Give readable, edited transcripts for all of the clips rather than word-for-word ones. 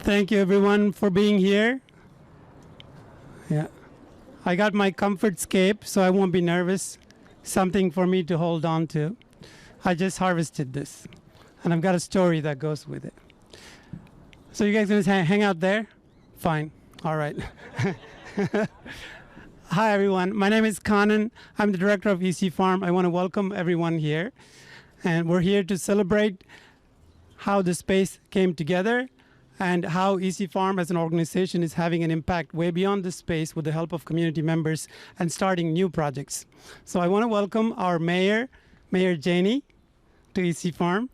Thank you, everyone, for being here. Yeah, I got my comfort scape, so I won't be nervous. Something for me to hold on to. I just harvested this, and I've got a story that goes with it. So you guys gonna hang out there? Fine. All right. Hi, everyone. My name is Kanan. I'm the director of Eastie Farm. I want to welcome everyone here, and we're here to celebrate how the space came together and how Eastie Farm as an organization is having an impact way beyond the space with the help of community members and starting new projects. So I want to welcome our mayor, Mayor Janey, to Eastie Farm.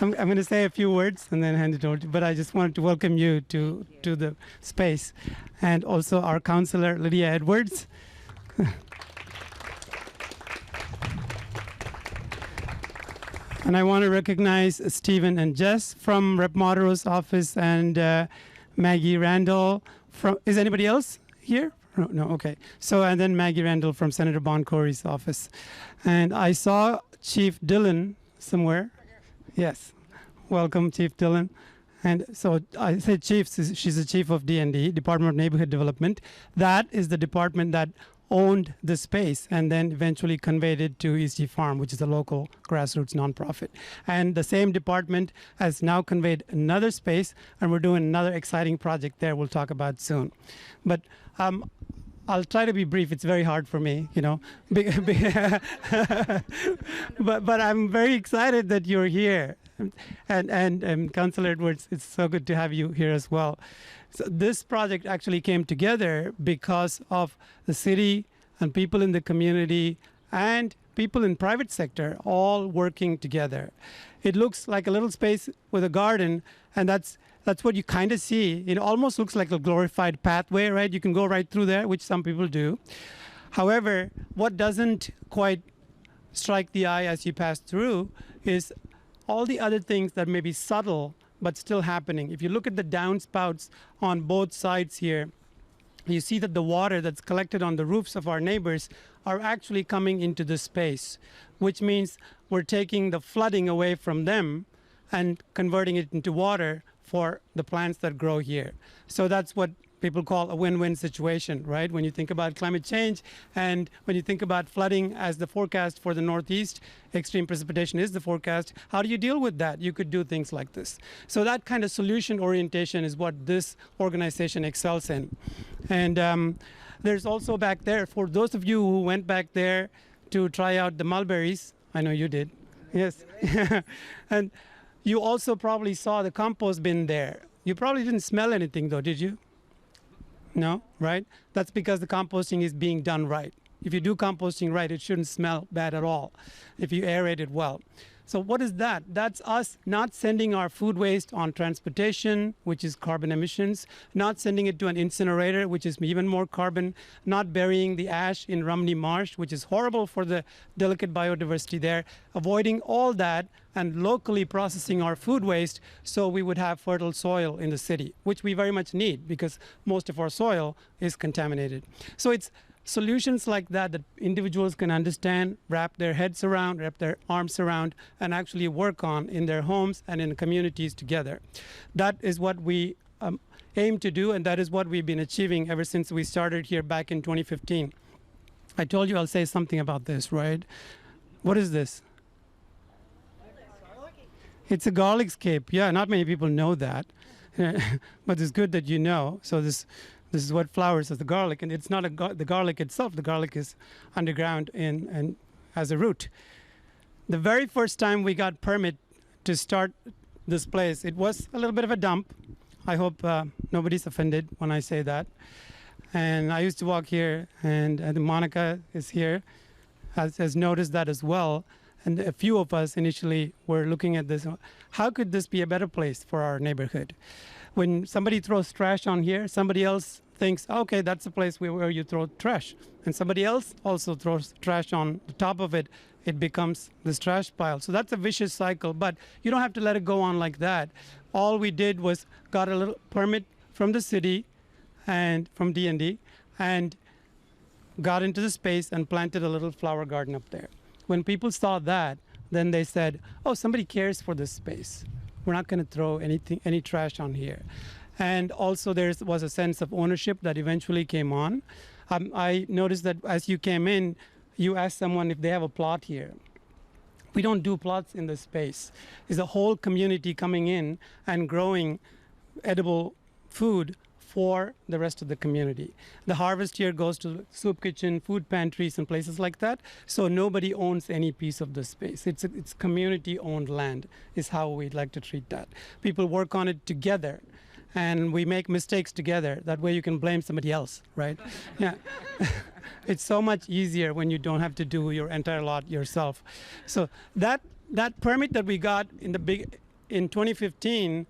I'm going to say a few words and then hand it over to you, but I just wanted to welcome you to the space. And also our councilor, Lydia Edwards. And I want to recognize Stephen and Jess from Rep. Modero's office and Maggie Randall from, is anybody else here? No, okay. So, and then Maggie Randall from Senator Boncory's office. And I saw Chief Dillon somewhere. Yes. Welcome, Chief Dillon. And so I said chief, she's the chief of D&D, Department of Neighborhood Development. That is the department that owned the space and then eventually conveyed it to Eastie Farm, which is a local grassroots nonprofit. And the same department has now conveyed another space, and we're doing another exciting project there we'll talk about soon. But I'll try to be brief. It's very hard for me, you know. but I'm very excited that you're here. And Councilor Edwards, it's so good to have you here as well. So this project actually came together because of the city and people in the community and people in private sector all working together. It looks like a little space with a garden, and that's what you kind of see. It almost looks like a glorified pathway, right? You can go right through there, which some people do. However, what doesn't quite strike the eye as you pass through is all the other things that may be subtle but still happening. If you look at the downspouts on both sides here, you see that the water that's collected on the roofs of our neighbors are actually coming into the space, which means we're taking the flooding away from them and converting it into water for the plants that grow here. So that's what people call a win-win situation, right? When you think about climate change and when you think about flooding as the forecast for the Northeast, extreme precipitation is the forecast. How do you deal with that? You could do things like this. So that kind of solution orientation is what this organization excels in. And there's also back there, for those of you who went back there to try out the mulberries, I know you did, yes. And you also probably saw the compost bin there. You probably didn't smell anything though, did you? No, right? That's because the composting is being done right. If you do composting right, it shouldn't smell bad at all if you aerate it well. So what is that? That's us not sending our food waste on transportation, which is carbon emissions, not sending it to an incinerator, which is even more carbon, not burying the ash in Rumney Marsh, which is horrible for the delicate biodiversity there, avoiding all that and locally processing our food waste so we would have fertile soil in the city, which we very much need because most of our soil is contaminated. So it's solutions like that that individuals can understand, wrap their heads around, wrap their arms around, and actually work on in their homes and in communities together. That is what we aim to do, and that is what we've been achieving ever since we started here back in 2015. I told you I'll say something about this, right? What is this? It's a garlic scape. Yeah, not many people know that, but it's good that you know. So this is what flowers as the garlic, and it's not the garlic itself. The garlic is underground and as a root. The very first time we got permit to start this place, it was a little bit of a dump. I hope nobody's offended when I say that. And I used to walk here, and Monica is here, has noticed that as well. And a few of us initially were looking at this. How could this be a better place for our neighborhood? When somebody throws trash on here, somebody else thinks, okay, that's the place where you throw trash. And somebody else also throws trash on the top of it. It becomes this trash pile. So that's a vicious cycle, but you don't have to let it go on like that. All we did was got a little permit from the city and from D&D and got into the space and planted a little flower garden up there. When people saw that, then they said, oh, somebody cares for this space. We're not going to throw any trash on here. And also there was a sense of ownership that eventually came on. I noticed that as you came in, you asked someone if they have a plot here. We don't do plots in this space. It's a whole community coming in and growing edible food for the rest of the community. The harvest here goes to soup kitchen, food pantries, and places like that. So nobody owns any piece of the space. It's community-owned land is how we'd like to treat that. People work on it together, and we make mistakes together. That way you can blame somebody else, right? Yeah. It's so much easier when you don't have to do your entire lot yourself. So that permit that we got in 2015,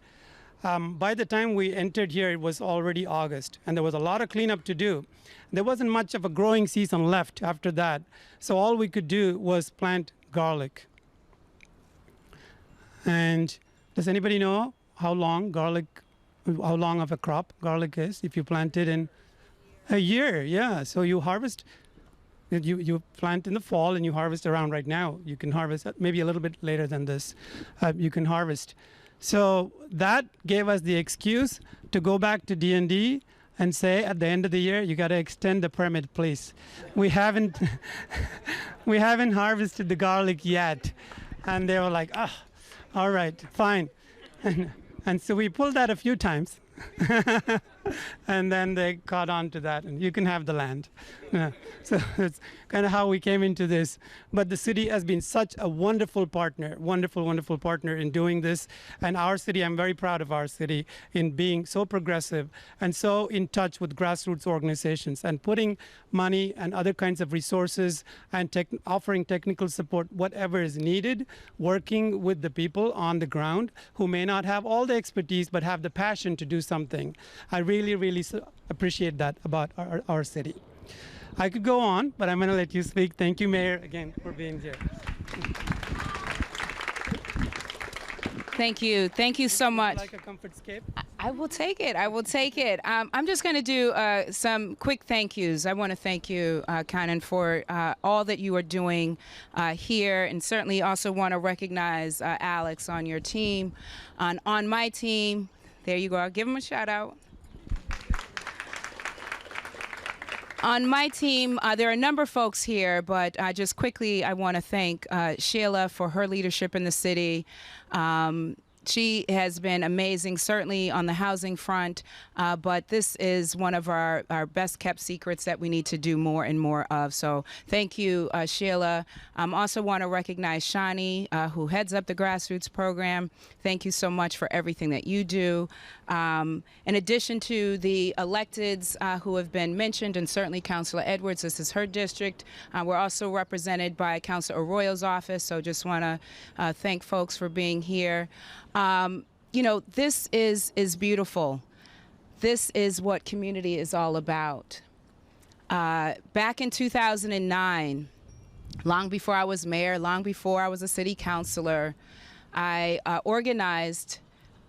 by the time we entered here, it was already August, and there was a lot of cleanup to do. There wasn't much of a growing season left after that, so all we could do was plant garlic. And does anybody know how long of a crop garlic is if you plant it in a year? Yeah, so you harvest, you plant in the fall and you harvest around right now. You can harvest maybe a little bit later than this. You can harvest. So that gave us the excuse to go back to D&D and say at the end of the year, you got to extend the permit, please. We haven't harvested the garlic yet. And they were like, ah, all right, fine. And so we pulled that a few times. And then they caught on to that, and you can have the land. Yeah. So that's kind of how we came into this. But the city has been such a wonderful partner, wonderful partner in doing this. And our city, I'm very proud of our city in being so progressive and so in touch with grassroots organizations and putting money and other kinds of resources and offering technical support, whatever is needed, working with the people on the ground who may not have all the expertise but have the passion to do something. I really appreciate that about our city. I could go on, but I'm going to let you speak. Thank you, Mayor, again, for being here. Thank you. Thank you so much. Like a comfort scape? I will take it. I will take it. I'm just going to do some quick thank yous. I want to thank you, Kanan, for all that you are doing here, and certainly also want to recognize Alex on your team. On my team, there you go. I'll give him a shout out. On my team, there are a number of folks here, but just quickly, I want to thank Sheila for her leadership in the city. She has been amazing, certainly on the housing front, but this is one of our best kept secrets that we need to do more and more of. So thank you, Sheila. Also want to recognize Shani, who heads up the Grassroots program. Thank you so much for everything that you do. In addition to the electeds who have been mentioned, and certainly Councilor Edwards, this is her district. We're also represented by Councilor Arroyo's office, so just want to thank folks for being here. You know, this is beautiful. This is what community is all about. Back in 2009, long before I was mayor, long before I was a city councilor, I organized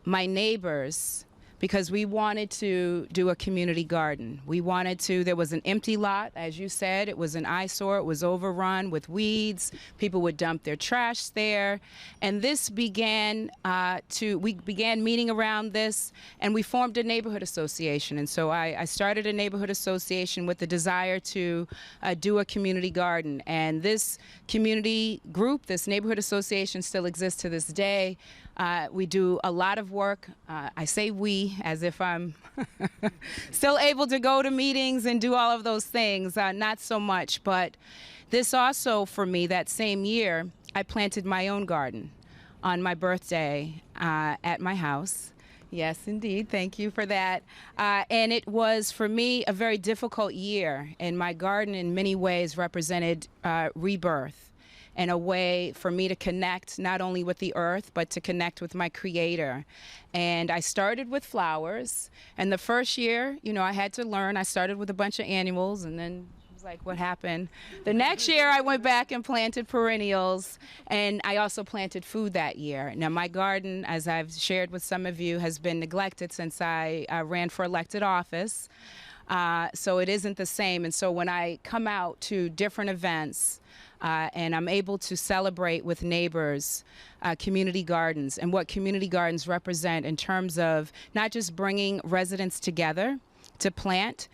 my neighbors because we wanted to do a community garden. We wanted to, there was an empty lot, as you said, it was an eyesore, it was overrun with weeds, people would dump their trash there, and this began we began meeting around this, and we formed a neighborhood association, and so I started a neighborhood association with the desire to do a community garden, and this community group, this neighborhood association still exists to this day. We do a lot of work. I say we as if I'm still able to go to meetings and do all of those things. Not so much, but this also, for me, that same year, I planted my own garden on my birthday at my house. Yes, indeed. Thank you for that. And it was, for me, a very difficult year. And my garden, in many ways, represented rebirth, and a way for me to connect not only with the earth, but to connect with my creator. And I started with flowers. And the first year, you know, I had to learn. I started with a bunch of annuals, and then it was like, what happened? The next year, I went back and planted perennials, and I also planted food that year. Now, my garden, as I've shared with some of you, has been neglected since I ran for elected office. So it isn't the same. And so when I come out to different events, and I'm able to celebrate with neighbors, community gardens, and what community gardens represent in terms of not just bringing residents together to plant,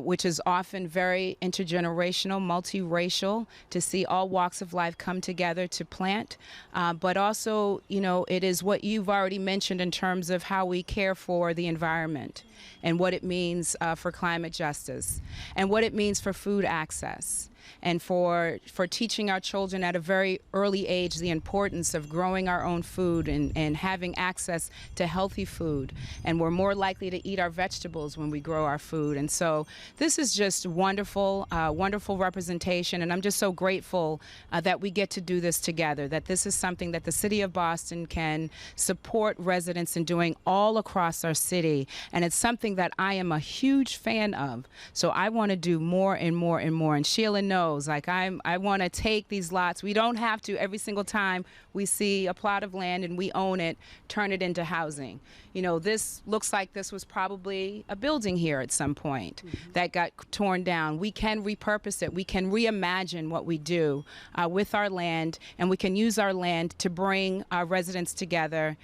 which is often very intergenerational, multiracial, to see all walks of life come together to plant. But also, you know, it is what you've already mentioned in terms of how we care for the environment and what it means for climate justice and what it means for food access. And for teaching our children at a very early age the importance of growing our own food and having access to healthy food. And we're more likely to eat our vegetables when we grow our food. And so this is just wonderful, wonderful representation. And I'm just so grateful that we get to do this together, that this is something that the city of Boston can support residents in doing all across our city. And it's something that I am a huge fan of. So I want to do more and more and more. And Sheila knows, like I want to take these lots. We don't have to every single time we see a plot of land and we own it, turn it into housing. You know, this looks like this was probably a building here at some point that got torn down. We can repurpose it. We can reimagine what we do with our land, and we can use our land to bring our residents together,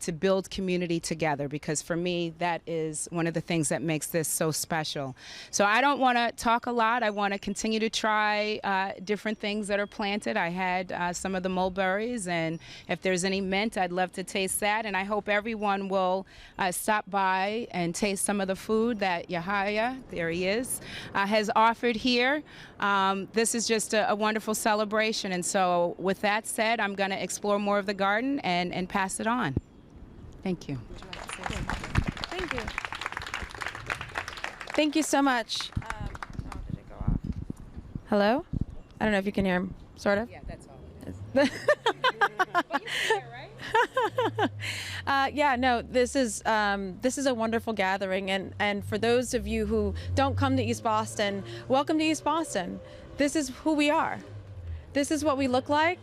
to build community together, because for me, that is one of the things that makes this so special. So I don't want to talk a lot. I want to continue to try different things that are planted. I had some of the mulberries, and if there's any mint, I'd love to taste that. And I hope everyone will stop by and taste some of the food that Yahaya, there he is, has offered here. This is just a wonderful celebration. And so with that said, I'm going to explore more of the garden and pass it on. Thank you. Thank you. Thank you so much. Oh, did it go off? Hello? I don't know if you can hear him, sort of. Yeah, that's all it is. But you can hear, right? Yeah, no, this is a wonderful gathering, and for those of you who don't come to East Boston, welcome to East Boston. This is who we are. This is what we look like.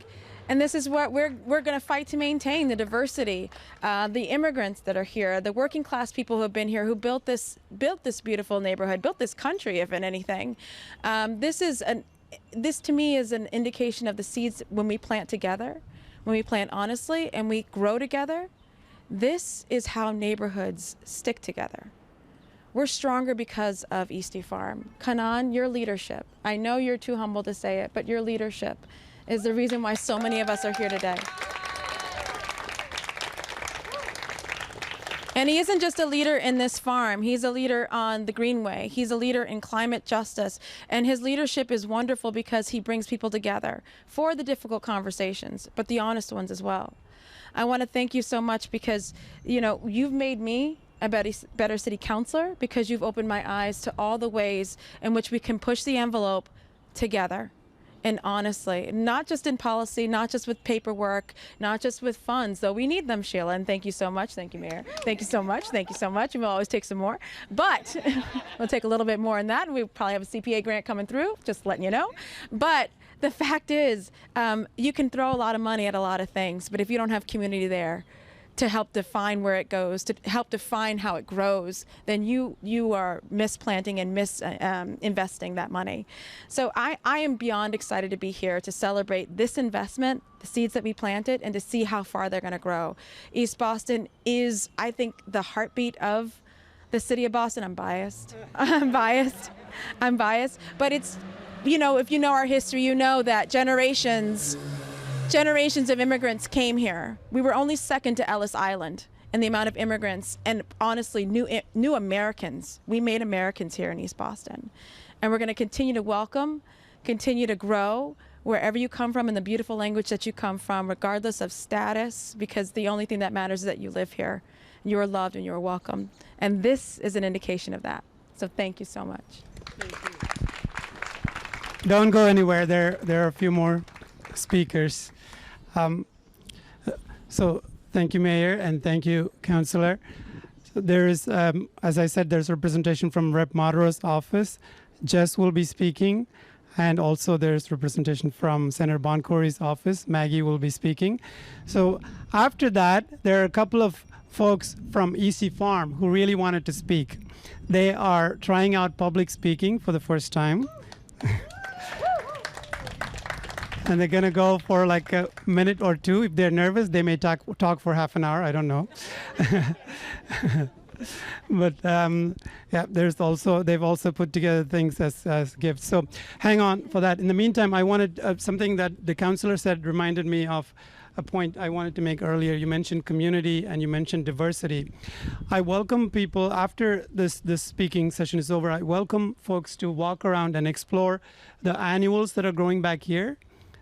And this is what we're going to fight to maintain: the diversity, the immigrants that are here, the working class people who have been here, who built this beautiful neighborhood, built this country, if in anything. This to me is an indication of the seeds when we plant together, when we plant honestly, and we grow together. This is how neighborhoods stick together. We're stronger because of Eastie Farm. Kanan, your leadership. I know you're too humble to say it, but your leadership is the reason why so many of us are here today. And he isn't just a leader in this farm. He's a leader on the Greenway. He's a leader in climate justice. And his leadership is wonderful because he brings people together for the difficult conversations, but the honest ones as well. I want to thank you so much because, you know, you've made me a better city councilor because you've opened my eyes to all the ways in which we can push the envelope together. And honestly, not just in policy, not just with paperwork, not just with funds, though we need them, Sheila, and thank you so much. Thank you, Mayor. Thank you so much. Thank you so much. And we'll always take some more. But we'll take a little bit more in that. We probably have a CPA grant coming through, just letting you know. But the fact is, you can throw a lot of money at a lot of things, but if you don't have community there to help define where it goes, to help define how it grows, then you are misplanting and investing that money. So I am beyond excited to be here to celebrate this investment, the seeds that we planted, and to see how far they're going to grow. East Boston is, I think, the heartbeat of the city of Boston. I'm biased. I'm biased. But it's, you know, if you know our history, you know that generations of immigrants came here. We were only second to Ellis Island in the amount of immigrants and honestly new Americans. We made Americans here in East Boston. And we're going to continue to welcome, continue to grow wherever you come from in the beautiful language that you come from, regardless of status, because the only thing that matters is that you live here. You are loved and you are welcome. And this is an indication of that. So thank you so much. Thank you. Don't go anywhere. There are a few more speakers. So thank you, Mayor, and thank you, Councilor. So there is, as I said, there's representation from Rep. Madaro's office. Jess will be speaking, and also there's representation from Senator Boncory's office. Maggie will be speaking. So after that, there are a couple of folks from Eastie Farm who really wanted to speak. They are trying out public speaking for the first time. And they're going to go for like a minute or two. If they're nervous, they may talk for half an hour. I don't know. But yeah, they've also put together things as gifts. So hang on for that. In the meantime, I wanted something that the counselor said reminded me of a point I wanted to make earlier. You mentioned community and you mentioned diversity. I welcome people after this speaking session is over. I welcome folks to walk around and explore the annuals that are growing back here.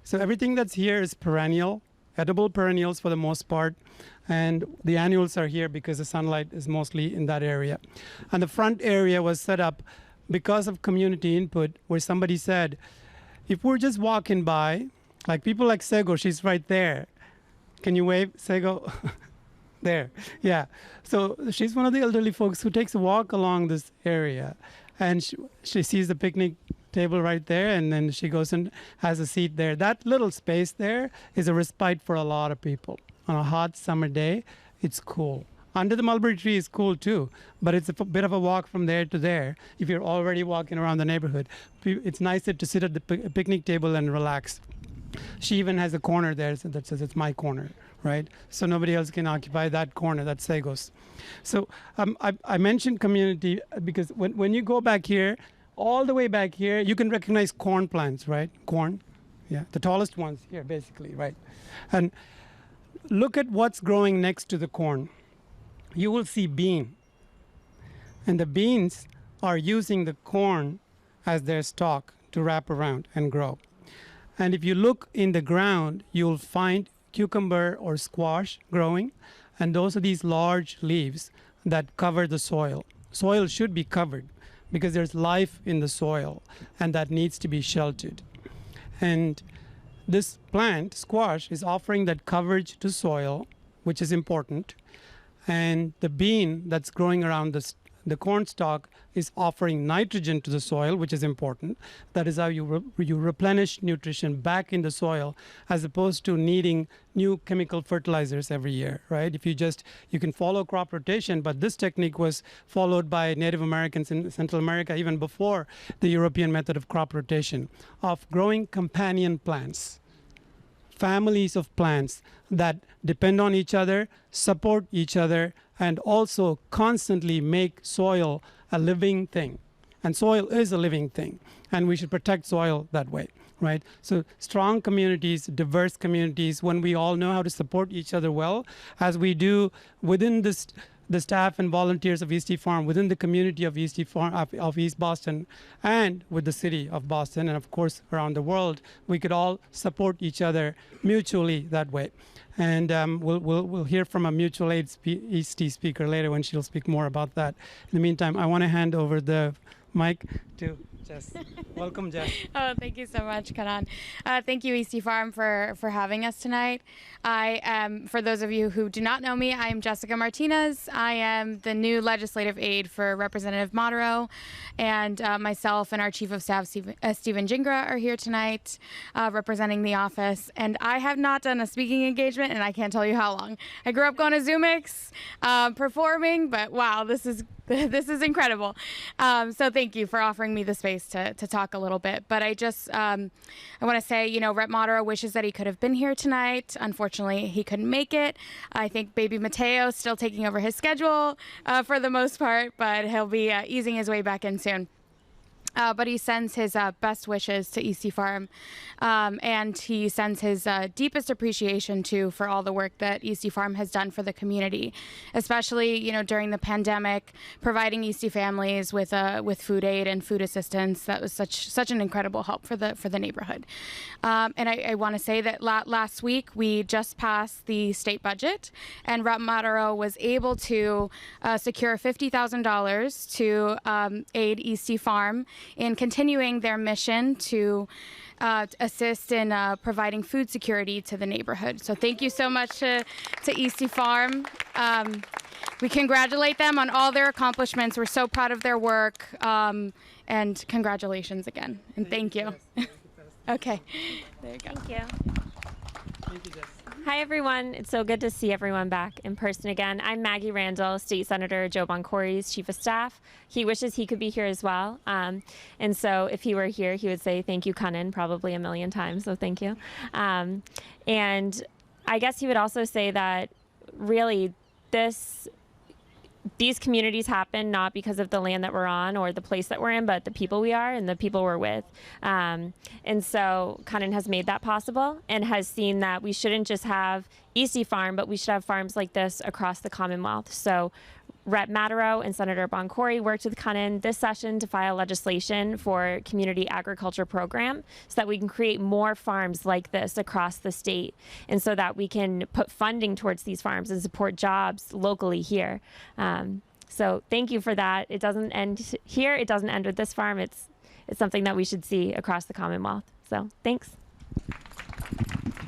So everything that's here is perennial, edible perennials for the most part. And the annuals are here because the sunlight is mostly in that area. And the front area was set up because of community input, where somebody said, if we're just walking by, like people like Sego, she's right there. Can you wave, Sego? There, yeah. So she's one of the elderly folks who takes a walk along this area. And she sees the picnic table right there, and then she goes and has a seat there. That little space there is a respite for a lot of people. On a hot summer day, it's cool. Under the mulberry tree is cool too, but it's a bit of a walk from there to there. If you're already walking around the neighborhood, it's nicer to sit at the picnic table and relax. She even has a corner there that says it's my corner, right? So nobody else can occupy that corner. That's Sego's. So I mentioned community because when you go back here, all the way back here, you can recognize corn plants, right? Corn, yeah, the tallest ones here, basically, right? And look at what's growing next to the corn. You will see bean. And the beans are using the corn as their stalk to wrap around and grow. And if you look in the ground, you'll find cucumber or squash growing. And those are these large leaves that cover the soil. Soil should be covered because there's life in the soil, and that needs to be sheltered. And this plant, squash, is offering that coverage to soil, which is important. And the bean that's growing around the corn stalk is offering nitrogen to the soil, which is important. That is how you replenish nutrition back in the soil, as opposed to needing new chemical fertilizers every year, right? You can follow crop rotation, but this technique was followed by Native Americans in Central America even before the European method of crop rotation, of growing companion plants. Families of plants that depend on each other, support each other, and also constantly make soil a living thing. And soil is a living thing, and we should protect soil that way, right? So strong communities, diverse communities, when we all know how to support each other well, as we do within the staff and volunteers of Eastie Farm, within the community of Eastie Farm, of East Boston, and with the city of Boston, and of course around the world, we could all support each other mutually that way. And we'll hear from a mutual aid Eastie speaker later when she'll speak more about that. In the meantime, I want to hand over the mic to Jess. Welcome, Jess. Oh, thank you so much, Karan. Thank you, Eastie Farm, for having us tonight. I am, for those of you who do not know me, I am Jessica Martinez. I am the new legislative aide for Representative Modero, and myself and our Chief of Staff, Stephen Gingras, are here tonight representing the office. And I have not done a speaking engagement, and I can't tell you how long. I grew up going to Zoomix, performing, but wow, this is incredible. So thank you for offering me the space to talk a little bit. But I just, I want to say, Rep Modero wishes that he could have been here tonight. Unfortunately, he couldn't make it. I think baby Mateo's still taking over his schedule for the most part, but he'll be easing his way back in soon. But he sends his best wishes to Eastie Farm, and he sends his deepest appreciation for all the work that Eastie Farm has done for the community, especially during the pandemic, providing Eastie families with food aid and food assistance. That was such an incredible help for the neighborhood. And I want to say that last week we just passed the state budget, and Rep Modero was able to secure $50,000 to aid Eastie Farm in continuing their mission to assist in providing food security to the neighborhood. So thank you so much to Eastie Farm. We congratulate them on all their accomplishments. We're so proud of their work. And congratulations again. And thank you. Okay. There you go. Thank you. Thank you, Jess. Hi, everyone. It's so good to see everyone back in person again. I'm Maggie Randall, State Senator Joe Boncory's Chief of Staff. He wishes he could be here as well. And so if he were here, he would say, thank you, Kanan, probably a million times. So thank you. And I guess he would also say that really these communities happen not because of the land that we're on or the place that we're in, but the people we are and the people we're with. And so Kanan has made that possible and has seen that we shouldn't just have Eastie Farm, but we should have farms like this across the Commonwealth. So Rep. Matero and Senator Boncory worked with Kanan this session to file legislation for community agriculture program so that we can create more farms like this across the state and so that we can put funding towards these farms and support jobs locally here. So thank you for that. It doesn't end here. It doesn't end with this farm. It's something that we should see across the Commonwealth. So thanks.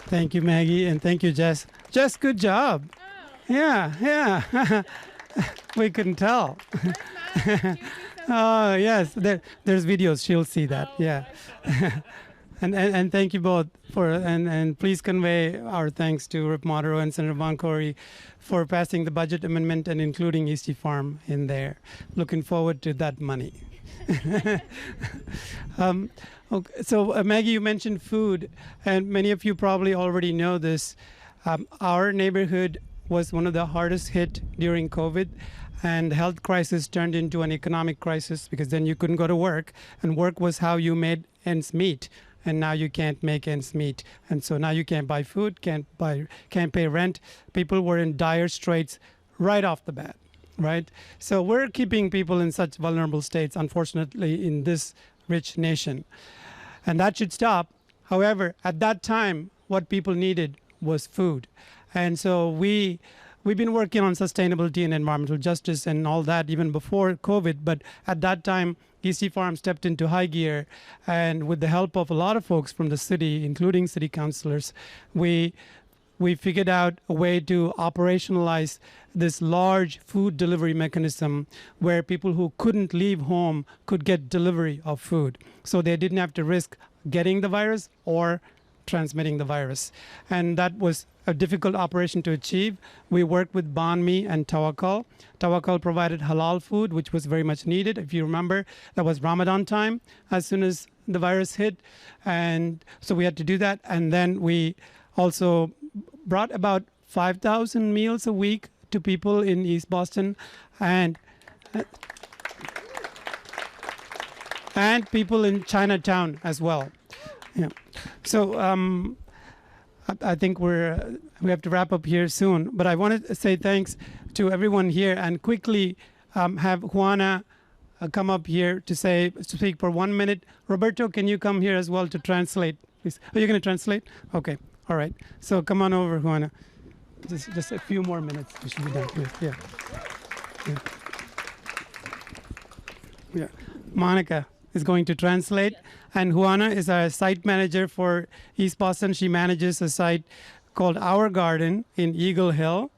Thank you, Maggie, and thank you, Jess. Jess, good job. Oh. Yeah. We couldn't tell. Oh, yes. There's videos. She'll see that. Yeah. And thank you both and please convey our thanks to Rep. Matero and Senator Boncory for passing the budget amendment and including Eastie Farm in there. Looking forward to that money. Okay, so Maggie, you mentioned food, and many of you probably already know this. Our neighborhood was one of the hardest hit during COVID, and the health crisis turned into an economic crisis because then you couldn't go to work, and work was how you made ends meet, and now you can't make ends meet, and so now you can't buy food, can't pay rent. People were in dire straits right off the bat, right? So we're keeping people in such vulnerable states, unfortunately, in this rich nation, and that should stop. However, at that time, what people needed was food. And so we've been working on sustainability and environmental justice and all that even before COVID. But at that time, Eastie Farm stepped into high gear. And with the help of a lot of folks from the city, including city councilors, we figured out a way to operationalize this large food delivery mechanism where people who couldn't leave home could get delivery of food. So they didn't have to risk getting the virus or transmitting the virus. And that was a difficult operation to achieve. We worked with Banh Mi and Tawakkal. Tawakkal provided halal food, which was very much needed. If you remember, that was Ramadan time as soon as the virus hit. And so we had to do that. And then we also brought about 5,000 meals a week to people in East Boston and people in Chinatown as well. Yeah. So I think we have to wrap up here soon. But I wanted to say thanks to everyone here and quickly have Juana come up here to speak for 1 minute. Roberto, can you come here as well to translate, please? Are you going to translate? Okay. All right. So come on over, Juana. Just a few more minutes. We should be done. Yeah. Monica is going to translate. And Juana is our site manager for East Boston. She manages a site called Our Garden in Eagle Hill.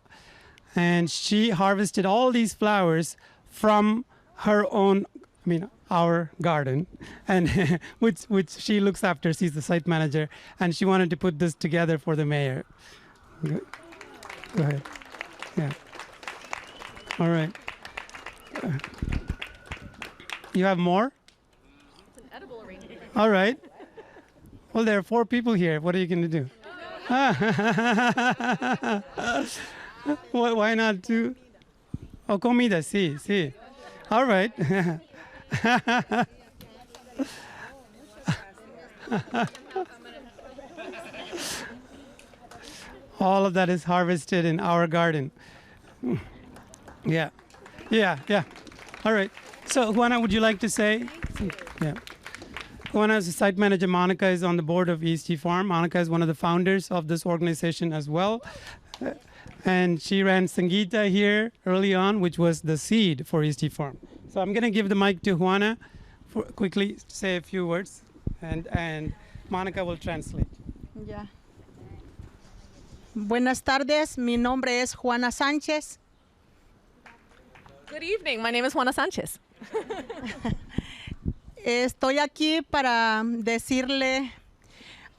And she harvested all these flowers from her own, our garden, and which she looks after. She's the site manager. And she wanted to put this together for the mayor. Go ahead. Yeah. All right. You have more? All right. Well, there are 4 people here. What are you going to do? Why not do? Oh, comida, sí. All right. All of that is harvested in our garden. Yeah. All right. So, Juana, would you like to say? Yeah. Juana is the site manager. Monica is on the board of Eastie Farm. Monica is one of the founders of this organization as well. And she ran Sangeeta here early on, which was the seed for Eastie Farm. So I'm going to give the mic to Juana for quickly say a few words, and Monica will translate. Yeah. Buenas tardes, mi nombre es Juana Sánchez. Good evening, my name is Juana Sánchez. Estoy aquí para decirle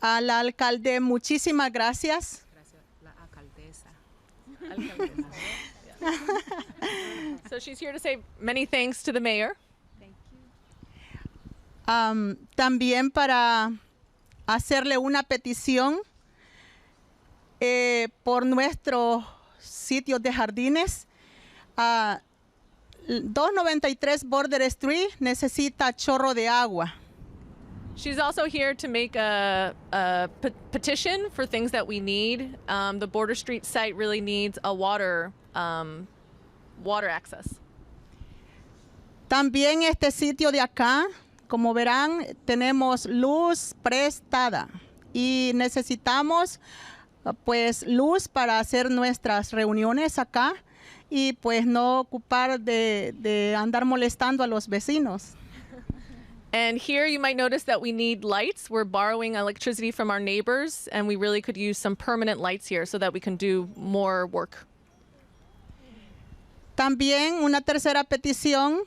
al alcalde muchísimas gracias. So she's here to say many thanks to the mayor. También para hacerle una petición por nuestros sitios de jardines. 293 Border Street necesita chorro de agua. She's also here to make a petition for things that we need. The Border Street site really needs a water access. También este sitio de acá, como verán, tenemos luz prestada y necesitamos pues luz para hacer nuestras reuniones acá y pues no ocupar de andar molestando a los vecinos. And here you might notice that we need lights. We're borrowing electricity from our neighbors, and we really could use some permanent lights here so that we can do more work. También una tercera petición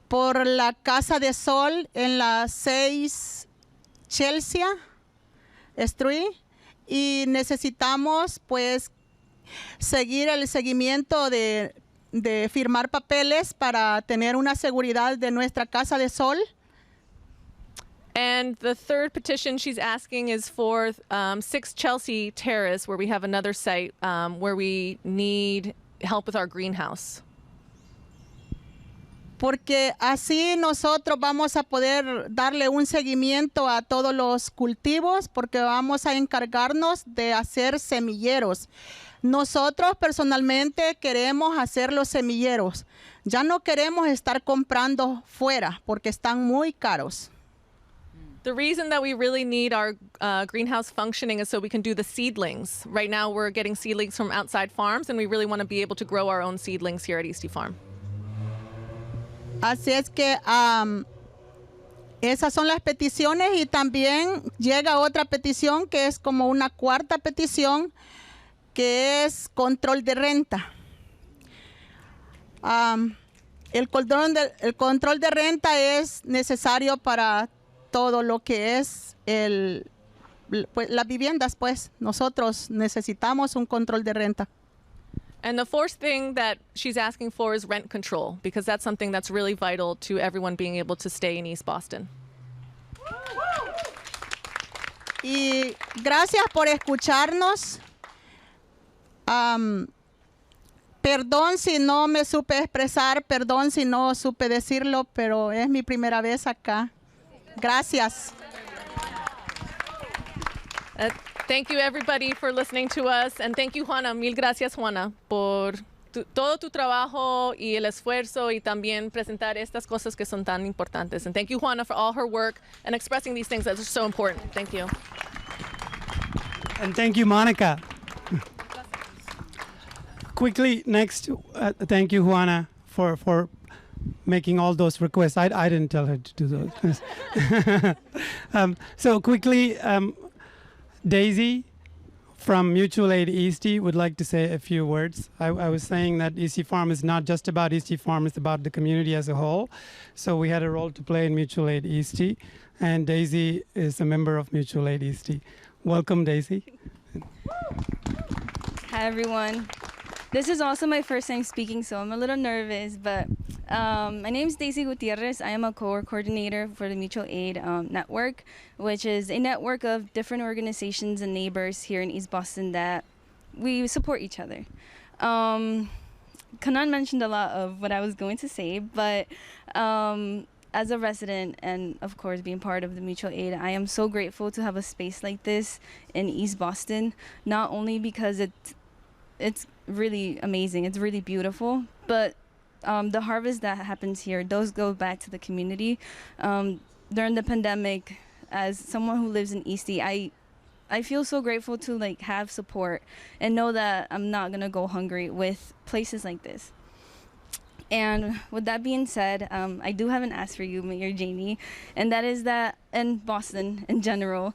por la Casa de Sol en la 6 Chelsea Street y necesitamos pues seguir el seguimiento de firmar papeles para tener una seguridad de nuestra Casa de Sol. And the third petition she's asking is for 6 Chelsea Terrace, where we have another site where we need help with our greenhouse. Porque así nosotros vamos a poder darle un seguimiento a todos los cultivos, porque vamos a encargarnos de hacer semilleros. Nosotros personalmente queremos hacer los semilleros. Ya no queremos estar comprando fuera porque están muy caros. The reason that we really need our greenhouse functioning is so we can do the seedlings. Right now we're getting seedlings from outside farms, and we really want to be able to grow our own seedlings here at Eastie Farm. Así es que esas son las peticiones y también llega otra petición que es como una cuarta petición, que es control de renta. El control de renta es necesario para todo lo que es pues, las viviendas, pues nosotros necesitamos un control de renta. And the fourth thing that she's asking for is rent control, because that's something that's really vital to everyone being able to stay in East Boston. Y gracias por escucharnos. Perdón si no me supe expresar, perdón si no supe decirlo, pero es mi primera vez acá. Gracias. Thank you everybody for listening to us, and thank you Juana, mil gracias Juana por todo tu trabajo y el esfuerzo y también presentar estas cosas que son tan importantes. And thank you Juana for all her work and expressing these things that are so important. Thank you. And thank you, Monica. Quickly, next, thank you, Juana, for making all those requests. I didn't tell her to do those. So quickly, Daisy from Mutual Aid Eastie would like to say a few words. I was saying that Eastie Farm is not just about Eastie Farm, it's about the community as a whole. So we had a role to play in Mutual Aid Eastie, and Daisy is a member of Mutual Aid Eastie. Welcome, Daisy. Hi, everyone. This is also my first time speaking, so I'm a little nervous, but my name is Daisy Gutierrez. I am a core coordinator for the Mutual Aid Network, which is a network of different organizations and neighbors here in East Boston that we support each other. Kanan mentioned a lot of what I was going to say, but as a resident and, of course, being part of the Mutual Aid, I am so grateful to have a space like this in East Boston, not only because it's really amazing, it's really beautiful, but the harvest that happens here, those go back to the community. During the pandemic, as someone who lives in Eastie, I feel so grateful to have support and know that I'm not gonna go hungry with places like this. And with that being said, I do have an ask for you, Mayor Janey, and that is that in Boston in general,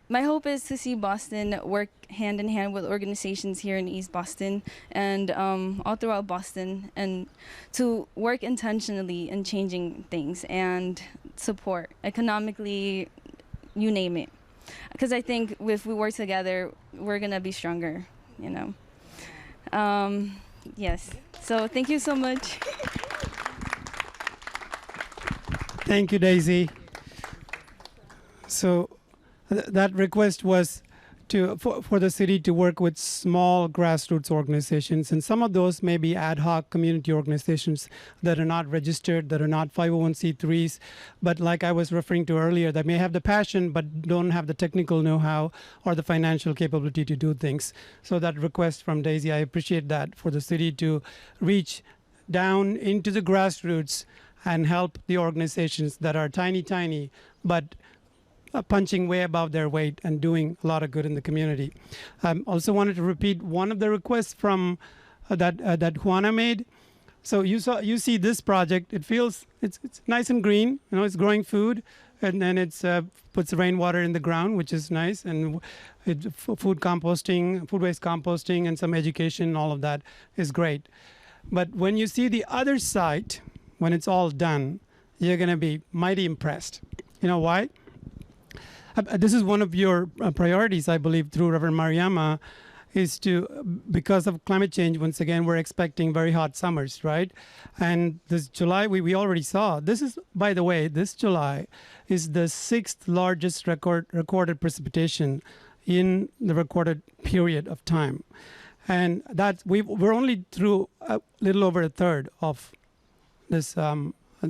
my hope is to see Boston work hand in hand with organizations here in East Boston and all throughout Boston, and to work intentionally in changing things and support economically, you name it. Because I think if we work together, we're going to be stronger you know. Yes. So thank you so much. Thank you, Daisy. So that request was for the city to work with small grassroots organizations, and some of those may be ad hoc community organizations that are not registered, that are not 501c3s, but like I was referring to earlier, that may have the passion but don't have the technical know-how or the financial capability to do things. So that request from Daisy, I appreciate that, for the city to reach down into the grassroots and help the organizations that are tiny, but punching way above their weight and doing a lot of good in the community. Also wanted to repeat one of the requests from that Juana made. So you see this project. It's nice and green. You know, it's growing food, and then it's puts rainwater in the ground, which is nice, and food composting, food waste composting, and some education. All of that is great. But when you see the other side, when it's all done, you're going to be mighty impressed. You know why? This is one of your priorities, I believe, through Reverend Mariama, is because of climate change, once again, we're expecting very hot summers, right? And this July, we already saw, this is, by the way, this July is the 6th largest recorded precipitation in the recorded period of time. And we're only through a little over a third of this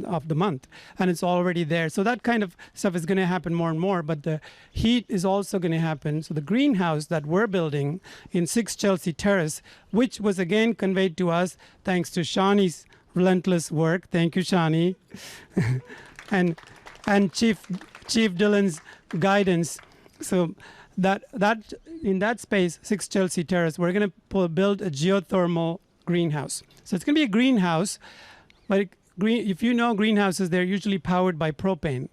of the month, and it's already there. So that kind of stuff is going to happen more and more, but the heat is also going to happen. So the greenhouse that we're building in 6 Chelsea Terrace, which was again conveyed to us thanks to Shani's relentless work. Thank you, Shani. and Chief Dylan's guidance. So that in that space, 6 Chelsea Terrace, we're going to build a geothermal greenhouse. So it's going to be a greenhouse, but if you know greenhouses, they're usually powered by propane,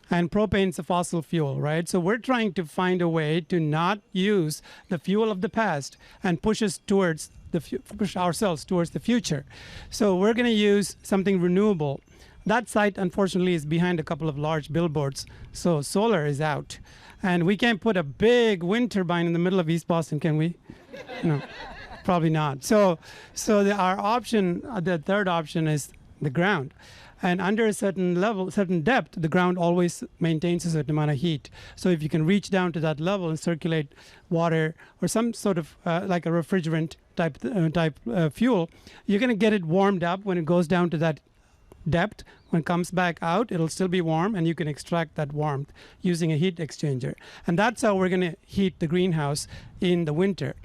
and propane's a fossil fuel, right? So we're trying to find a way to not use the fuel of the past and push ourselves towards the future. So we're going to use something renewable. That site, unfortunately, is behind a couple of large billboards, so solar is out, and we can't put a big wind turbine in the middle of East Boston, can we? No, probably not. So our option, the third option, is the ground, and under a certain level, certain depth, the ground always maintains a certain amount of heat. So if you can reach down to that level and circulate water or some sort of like a refrigerant type fuel, you're going to get it warmed up when it goes down to that depth. When it comes back out, it'll still be warm, and you can extract that warmth using a heat exchanger. And that's how we're going to heat the greenhouse in the winter.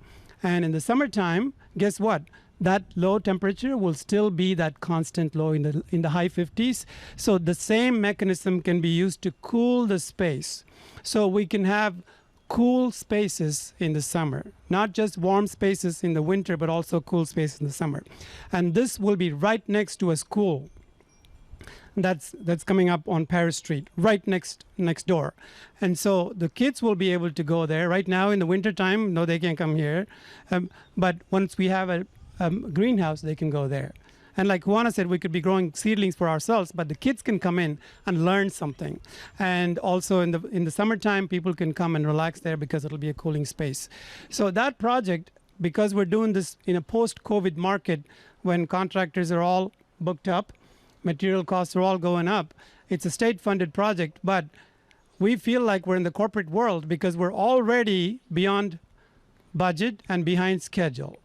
And in the summertime, guess what? That low temperature will still be that constant low in the high 50s. So the same mechanism can be used to cool the space. So we can have cool spaces in the summer, not just warm spaces in the winter, but also cool spaces in the summer. And this will be right next to a school that's coming up on Paris Street, right next door. And so the kids will be able to go there. Right now in the wintertime, no, they can't come here. But once we have a greenhouse, they can go there. And like Juana said, we could be growing seedlings for ourselves, but the kids can come in and learn something. And also in the summertime, people can come and relax there because it'll be a cooling space. So that project, because we're doing this in a post-COVID market when contractors are all booked up, material costs are all going up, it's a state-funded project, but we feel like we're in the corporate world because we're already beyond budget and behind schedule.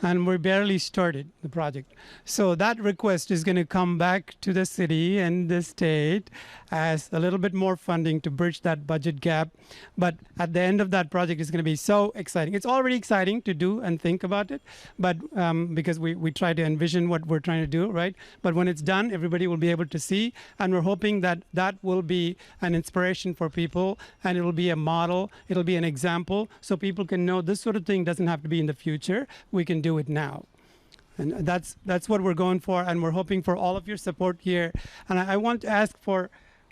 And we're barely started the project. So that request is going to come back to the city and the state as a little bit more funding to bridge that budget gap. But at the end of that project, it's going to be so exciting. It's already exciting to do and think about it, but because we try to envision what we're trying to do, right? But when it's done, everybody will be able to see, and we're hoping that that will be an inspiration for people, and it will be a model, it'll be an example, so people can know this sort of thing doesn't have to be in the future. We can do it now. And that's what we're going for, and we're hoping for all of your support here. And I want to ask for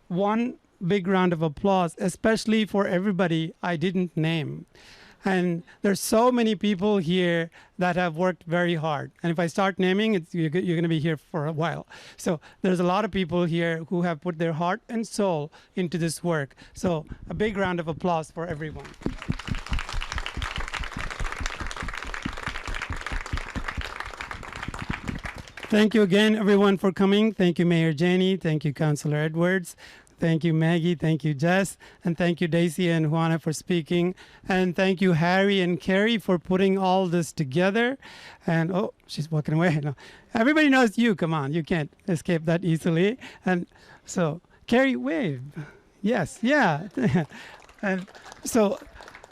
one big round of applause, especially for everybody I didn't name. And there's so many people here that have worked very hard. And if I start naming, you're going to be here for a while. So there's a lot of people here who have put their heart and soul into this work. So a big round of applause for everyone. Thank you again, everyone, for coming. Thank you, Mayor Janey. Thank you, Councilor Edwards. Thank you, Maggie. Thank you, Jess. And thank you, Daisy and Juana, for speaking. And thank you, Harry and Carrie, for putting all this together. And, oh, she's walking away. No. Everybody knows you. Come on. You can't escape that easily. And so, Carrie, wave. Yes. Yeah. And so...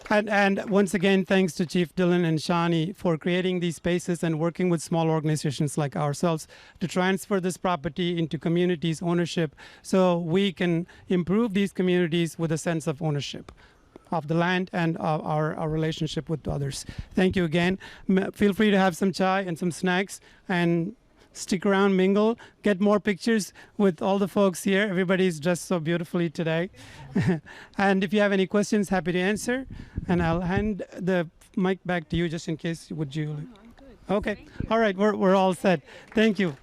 And once again, thanks to Chief Dylan and Shani for creating these spaces and working with small organizations like ourselves to transfer this property into communities' ownership so we can improve these communities with a sense of ownership of the land and our relationship with others. Thank you again. Feel free to have some chai and some snacks and stick around, mingle, get more pictures with all the folks here. Everybody's dressed so beautifully today. And if you have any questions, happy to answer. And I'll hand the mic back to you just in case. Would you? Okay. All right. We're all set. Thank you.